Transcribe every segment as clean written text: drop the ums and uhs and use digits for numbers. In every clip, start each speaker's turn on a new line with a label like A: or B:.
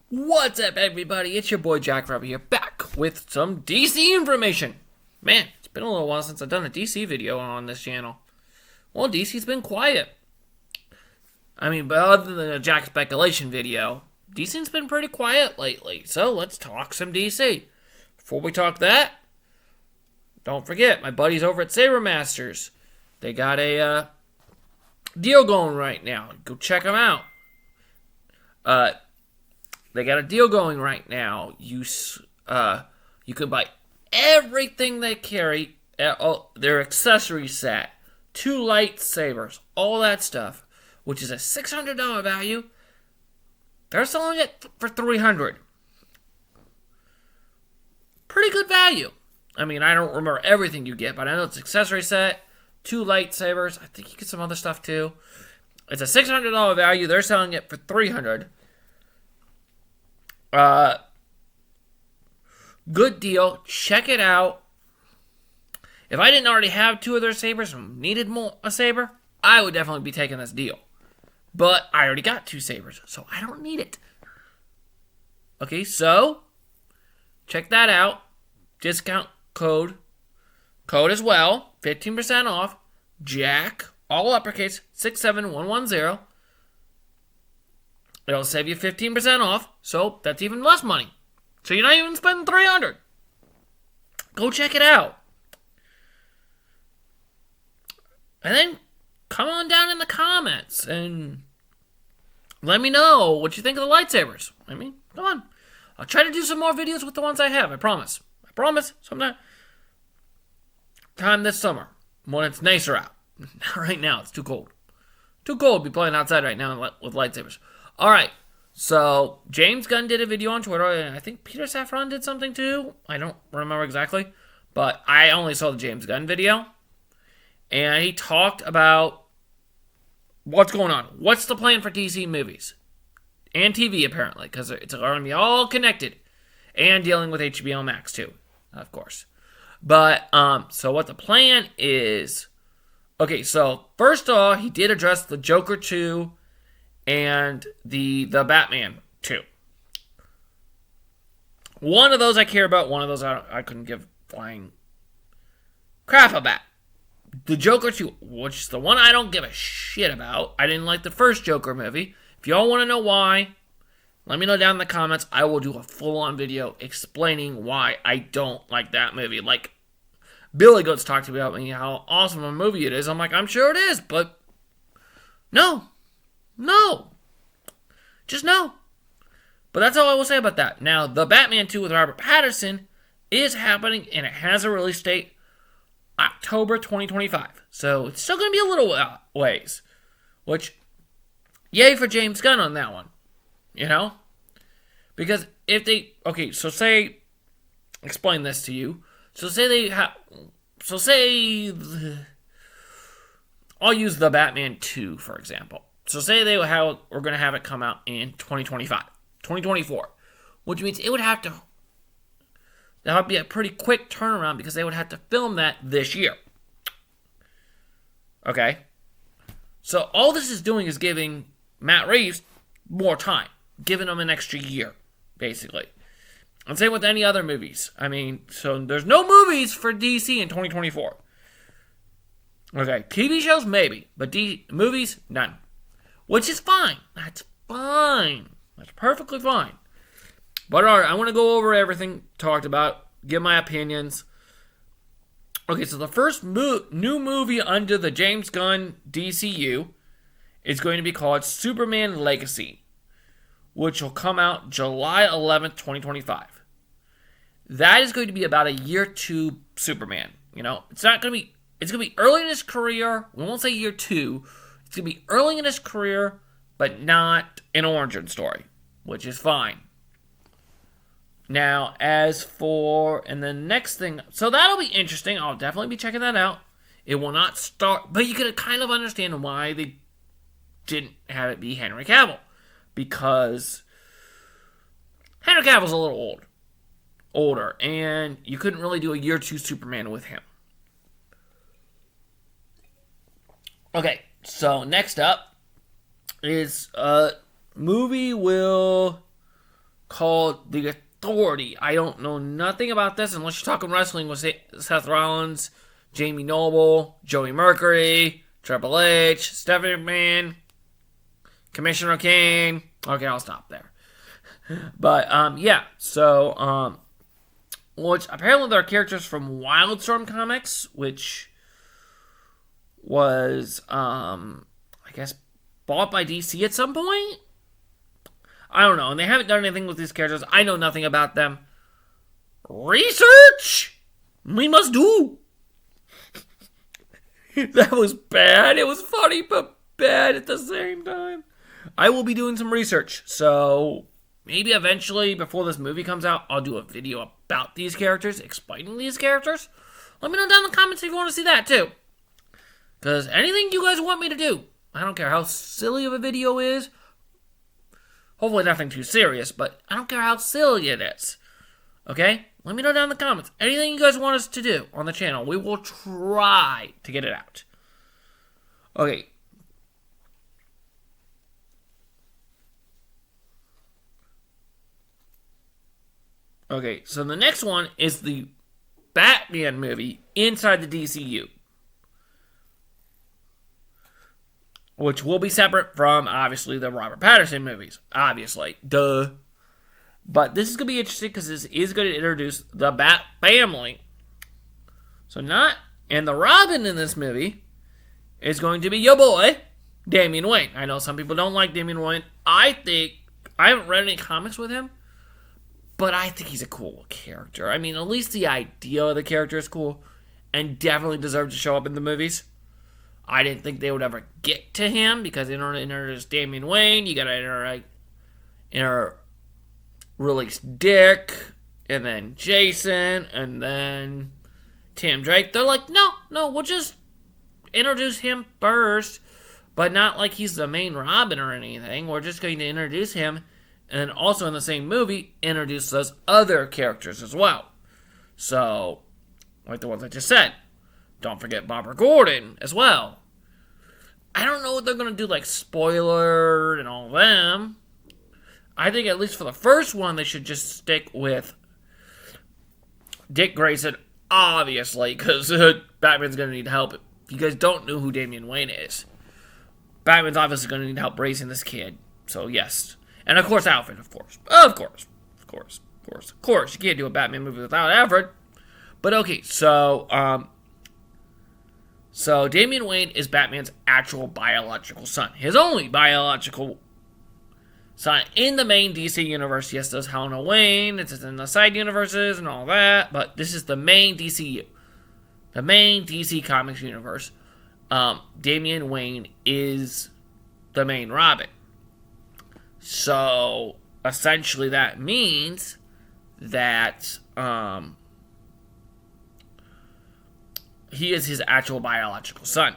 A: What's up, everybody? It's your boy Jack Rabbit here, back with some DC information. Man, it's been a little while since I've done a DC video on this channel. Well, DC's been quiet. But other than a Jack speculation video, DC's been pretty quiet lately. So let's talk some DC. Before we talk that, don't forget my buddies over at Saber Masters. They got a deal going right now. Go check them out. They got a deal going right now. You can buy everything they carry, their accessory set, 2 lightsabers, all that stuff, which is a $600 value. They're selling it for $300. Pretty good value. I don't remember everything you get, but I know it's accessory set, 2 lightsabers. I think you get some other stuff too. It's a $600 value. They're selling it for $300. Good deal. Check it out. If I didn't already have 2 of their sabers and needed a saber, I would definitely be taking this deal. But I already got 2 sabers, so I don't need it. Okay, so check that out. Discount code as well. 15% off. Jack, all uppercase, 67110. It'll save you 15% off, so that's even less money. So you're not even spending $300. Go check it out. And then come on down in the comments and let me know what you think of the lightsabers. Come on. I'll try to do some more videos with the ones I have, I promise. Sometime this summer when it's nicer out. Right now, it's too cold. Too cold to be playing outside right now with lightsabers. Alright, so James Gunn did a video on Twitter, and I think Peter Safran did something too. I don't remember exactly, but I only saw the James Gunn video. And he talked about what's going on. What's the plan for DC movies? And TV, apparently, because it's going to be all connected. And dealing with HBO Max, too, of course. But, so what the plan is... Okay, so, first off, he did address the Joker 2 and the Batman 2. One of those I care about, one of those I couldn't give flying crap about. The Joker 2, which is the one I don't give a shit about. I didn't like the first Joker movie. If y'all want to know why, let me know down in the comments. I will do a full-on video explaining why I don't like that movie. Like, Billy Goats talked about me, how awesome a movie it is. I'm like, I'm sure it is, but no. Just no. But that's all I will say about that. Now, the Batman 2 with Robert Pattinson is happening, and it has a release date, October 2025. So it's still going to be a little ways. Which, yay for James Gunn on that one. You know? Because if they... Okay, so say... Explain this to you. So say they have... So say... I'll use the Batman 2, for example. So say we're going to have it come out in 2024. Which means it would have to... That would be a pretty quick turnaround because they would have to film that this year. Okay? So all this is doing is giving Matt Reeves more time. Giving him an extra year, basically. And same with any other movies. So there's no movies for DC in 2024. Okay, TV shows, maybe. But movies, none. Which is fine. That's fine. That's perfectly fine. But alright, I want to go over everything talked about, give my opinions. Okay, so the first new movie under the James Gunn DCU is going to be called Superman Legacy, which will come out July 11th, 2025. That is going to be about a year 2 Superman. It's going to be early in his career. We won't say year 2. It's going to be early in his career, but not an origin story, which is fine. Now, as for, and the next thing, so that'll be interesting. I'll definitely be checking that out. It will not start, but you can kind of understand why they didn't have it be Henry Cavill. Because Henry Cavill's a little older, and you couldn't really do a year 2 Superman with him. Okay, so next up is movie will called The Authority. I don't know nothing about this unless you're talking wrestling with Seth Rollins, Jamie Noble, Joey Mercury, Triple H, Stephanie McMahon, Commissioner Kane. Okay, I'll stop there. But, yeah, so, which apparently they're characters from Wildstorm Comics, which was, I guess, bought by DC at some point? I don't know, and they haven't done anything with these characters. I know nothing about them. Research! We must do! That was bad. It was funny, but bad at the same time. I will be doing some research, so maybe eventually, before this movie comes out, I'll do a video about these characters, explaining these characters. Let me know down in the comments if you want to see that, too. Because anything you guys want me to do, I don't care how silly of a video is. Hopefully nothing too serious, but I don't care how silly it is. Okay? Let me know down in the comments. Anything you guys want us to do on the channel, we will try to get it out. Okay. Okay, so the next one is the Batman movie inside the DCU. Which will be separate from, obviously, the Robert Pattinson movies. Obviously. Duh. But this is going to be interesting because this is going to introduce the Bat family. So and the Robin in this movie is going to be your boy, Damian Wayne. I know some people don't like Damian Wayne. I haven't read any comics with him, but I think he's a cool character. I mean, at least the idea of the character is cool and definitely deserves to show up in the movies. I didn't think they would ever get to him because in order to introduce Damian Wayne, you gotta release Dick, and then Jason, and then Tim Drake. They're like, no, we'll just introduce him first, but not like he's the main Robin or anything. We're just going to introduce him, and then also in the same movie, introduce those other characters as well. So, like the ones I just said. Don't forget Barbara Gordon as well. I don't know what they're going to do, like spoiler and all them. I think at least for the first one, they should just stick with Dick Grayson, obviously, because Batman's going to need help. If you guys don't know who Damian Wayne is, Batman's obviously going to need help raising this kid. So, yes. And, of course, Alfred, of course. Of course. You can't do a Batman movie without Alfred. But, okay, so Damian Wayne is Batman's actual biological son. His only biological son in the main DC universe. Yes, there's Helena Wayne. It's in the side universes and all that. But this is the main DCU. The main DC Comics universe. Damian Wayne is the main Robin. So, essentially that means that he is his actual biological son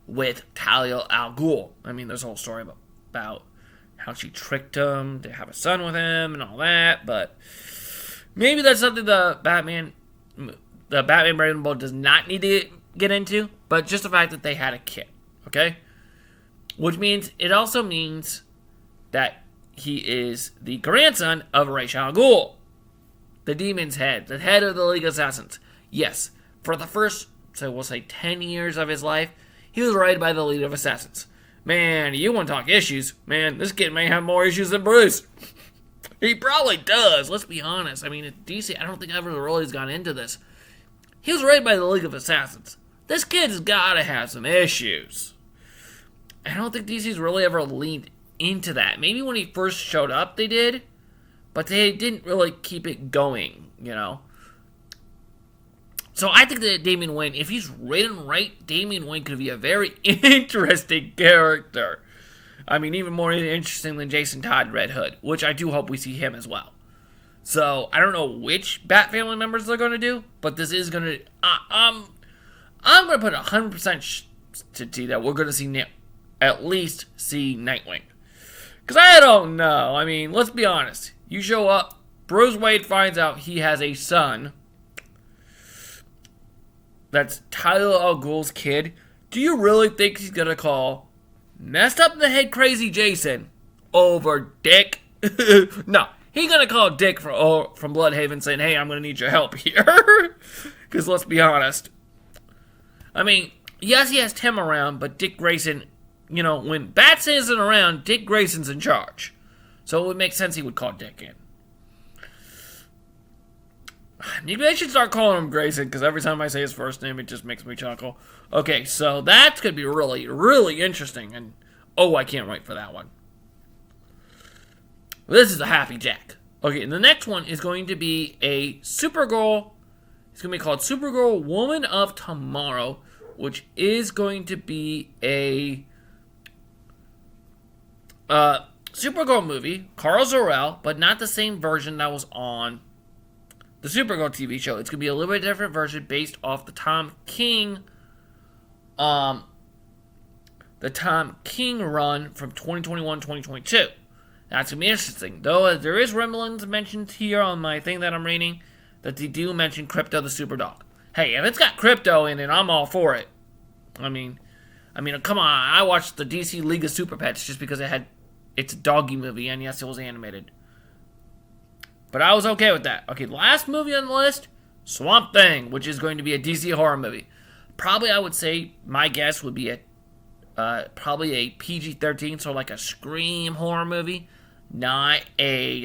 A: with Talia al Ghul. I mean, there's a whole story about how she tricked him to have a son with him and all that, but maybe that's something the Batman Brave Bold does not need to get into, but just the fact that they had a kid, okay? Which means, it also means that he is the grandson of Ra's al Ghul, the demon's head, the head of the League of Assassins. Yes, for the first, so we'll say 10 years of his life, he was raided by the League of Assassins. Man, you want to talk issues? Man, this kid may have more issues than Bruce. He probably does, let's be honest. I mean, at DC, I don't think ever really has gone into this. He was raided by the League of Assassins. This kid's gotta have some issues. I don't think DC's really ever leaned into that. Maybe when he first showed up, they did. But they didn't really keep it going, you know. So I think that Damian Wayne, if he's written right, Damian Wayne could be a very interesting character. I mean, even more interesting than Jason Todd Red Hood, which I do hope we see him as well. So I don't know which Bat family members they're going to do, but this is going to... I'm going to put 100% to that we're going to see at least see Nightwing. Because I don't know. I mean, let's be honest. You show up, Bruce Wayne finds out he has a son that's Talia al Ghul's kid. Do you really think he's going to call messed up in the head crazy Jason over Dick? No. He gonna call Dick from Bloodhaven saying, hey, I'm gonna need your help here. Because let's be honest. I mean, yes, he has Tim around, but Dick Grayson, when Batson isn't around, Dick Grayson's in charge. So it would make sense he would call Dick in. Maybe I should start calling him Grayson, because every time I say his first name, it just makes me chuckle. Okay, so that's going to be really, really interesting, and I can't wait for that one. This is a Happy Jack. Okay, and the next one is going to be a Supergirl. It's going to be called Supergirl Woman of Tomorrow, which is going to be a Supergirl movie, Carl Zor-El, but not the same version that was on the Supergirl TV show. It's going to be a little bit different version based off the Tom King run from 2021-2022. That's going to be interesting. Though there is remnants mentioned here on my thing that I'm reading that they do mention Crypto the Superdog. Hey, if it's got Crypto in it, I'm all for it. I mean, come on. I watched the DC League of Super Pets just because it's a doggy movie, and yes, it was animated. But I was okay with that. Okay, last movie on the list, Swamp Thing, which is going to be a DC horror movie. Probably, I would say, my guess would be probably a PG-13, so like a Scream horror movie, not a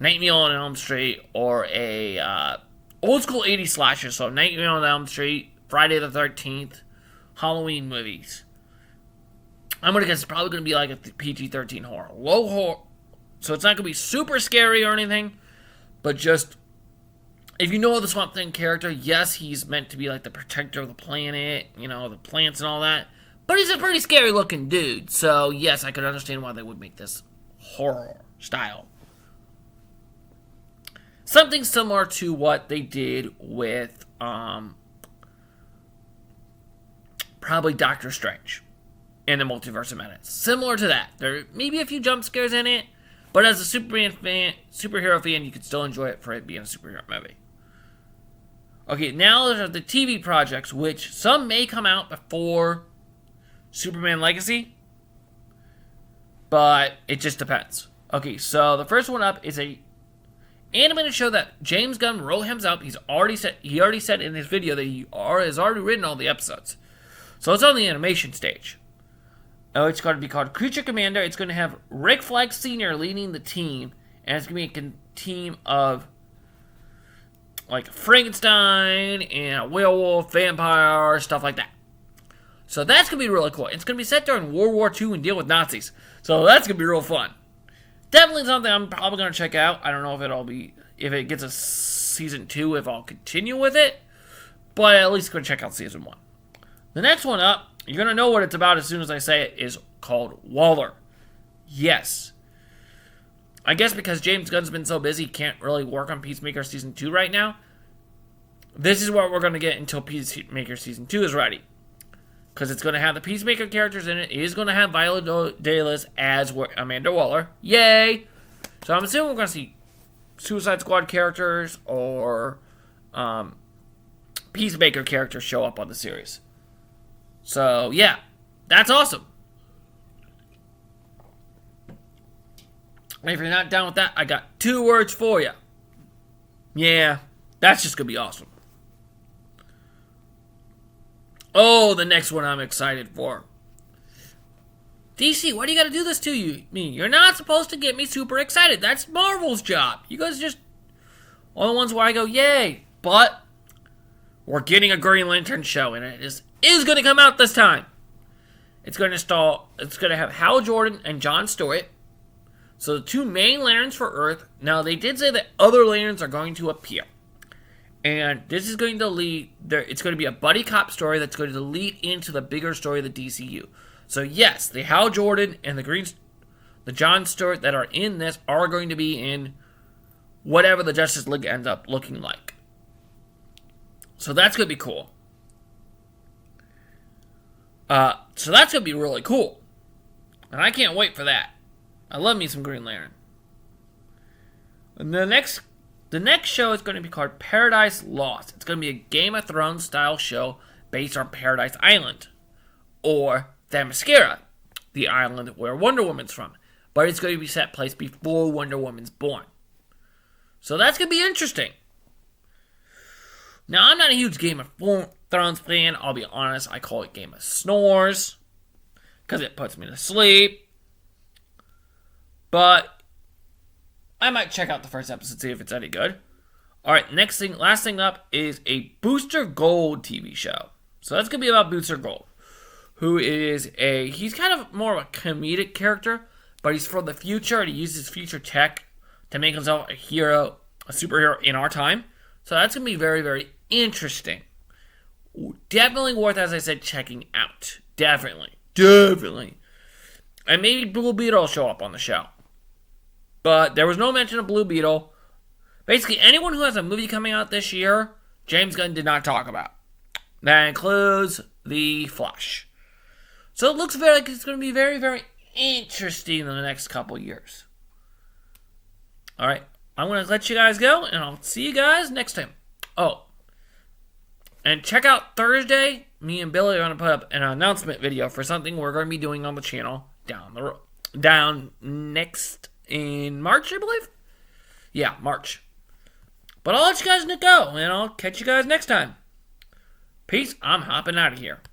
A: Nightmare on Elm Street or a old school 80s slasher. So Nightmare on Elm Street, Friday the 13th, Halloween movies. I'm gonna guess it's probably gonna be like a PG-13 horror, low horror. So it's not going to be super scary or anything, but just, if you know the Swamp Thing character, yes, he's meant to be like the protector of the planet, the plants and all that, but he's a pretty scary looking dude, so yes, I could understand why they would make this horror style. Something similar to what they did with, probably Doctor Strange in the Multiverse of Madness. Similar to that. There may be a few jump scares in it, but as a superhero fan, you can still enjoy it for it being a superhero movie. Okay, now there are the TV projects, which some may come out before Superman Legacy, but it just depends. Okay, so the first one up is a animated show that James Gunn wrote himself. He already said in his video that he has already written all the episodes. So it's on the animation stage. It's going to be called Creature Commander. It's going to have Rick Flag Sr. leading the team. And it's going to be a team of like Frankenstein and a werewolf, vampire, stuff like that. So that's going to be really cool. It's going to be set during World War II and deal with Nazis. So that's going to be real fun. Definitely something I'm probably going to check out. I don't know if it gets a season 2, if I'll continue with it. But at least going to check out season 1. The next one up, you're going to know what it's about as soon as I say it, is called Waller. Yes. I guess because James Gunn's been so busy, he can't really work on Peacemaker Season 2 right now. This is what we're going to get until Peacemaker Season 2 is ready. Because it's going to have the Peacemaker characters in it. It is going to have Viola Davis as Amanda Waller. Yay! So I'm assuming we're going to see Suicide Squad characters or Peacemaker characters show up on the series. So, yeah, that's awesome. And if you're not down with that, I got 2 words for you. Yeah, that's just going to be awesome. Oh, the next one I'm excited for. DC, why do you got to do this to me? You're not supposed to get me super excited. That's Marvel's job. You guys just all the ones where I go, yay. But we're getting a Green Lantern show, and it is going to come out this time. It's going to have Hal Jordan and John Stewart. So the 2 main lanterns for Earth. Now, they did say that other lanterns are going to appear. And this is going to lead, it's going to be a buddy cop story that's going to lead into the bigger story of the DCU. So yes, the Hal Jordan and the John Stewart that are in this are going to be in whatever the Justice League ends up looking like. So that's going to be cool. So that's going to be really cool. And I can't wait for that. I love me some Green Lantern. And the next show is going to be called Paradise Lost. It's going to be a Game of Thrones style show based on Paradise Island. Or Themyscira, the island where Wonder Woman's from. but it's going to be set place before Wonder Woman's born. So that's going to be interesting. Now, I'm not a huge Game of Thrones fan. I'll be honest. I call it Game of Snores because it puts me to sleep. But I might check out the first episode, see if it's any good. Alright, last thing up is a Booster Gold TV show. So that's going to be about Booster Gold, who is he's kind of more of a comedic character, but he's from the future, and he uses future tech to make himself a superhero in our time. So that's going to be very, very interesting. Definitely worth, as I said, checking out. Definitely. And maybe Blue Beetle will show up on the show. But there was no mention of Blue Beetle. Basically, anyone who has a movie coming out this year, James Gunn did not talk about. That includes The Flash. So it looks like it's going to be very, very interesting in the next couple years. Alright, I'm going to let you guys go, and I'll see you guys next time. Oh, and check out Thursday. Me and Billy are going to put up an announcement video for something we're going to be doing on the channel down next in March, I believe. Yeah, March. But I'll let you guys go, and I'll catch you guys next time. Peace. I'm hopping out of here.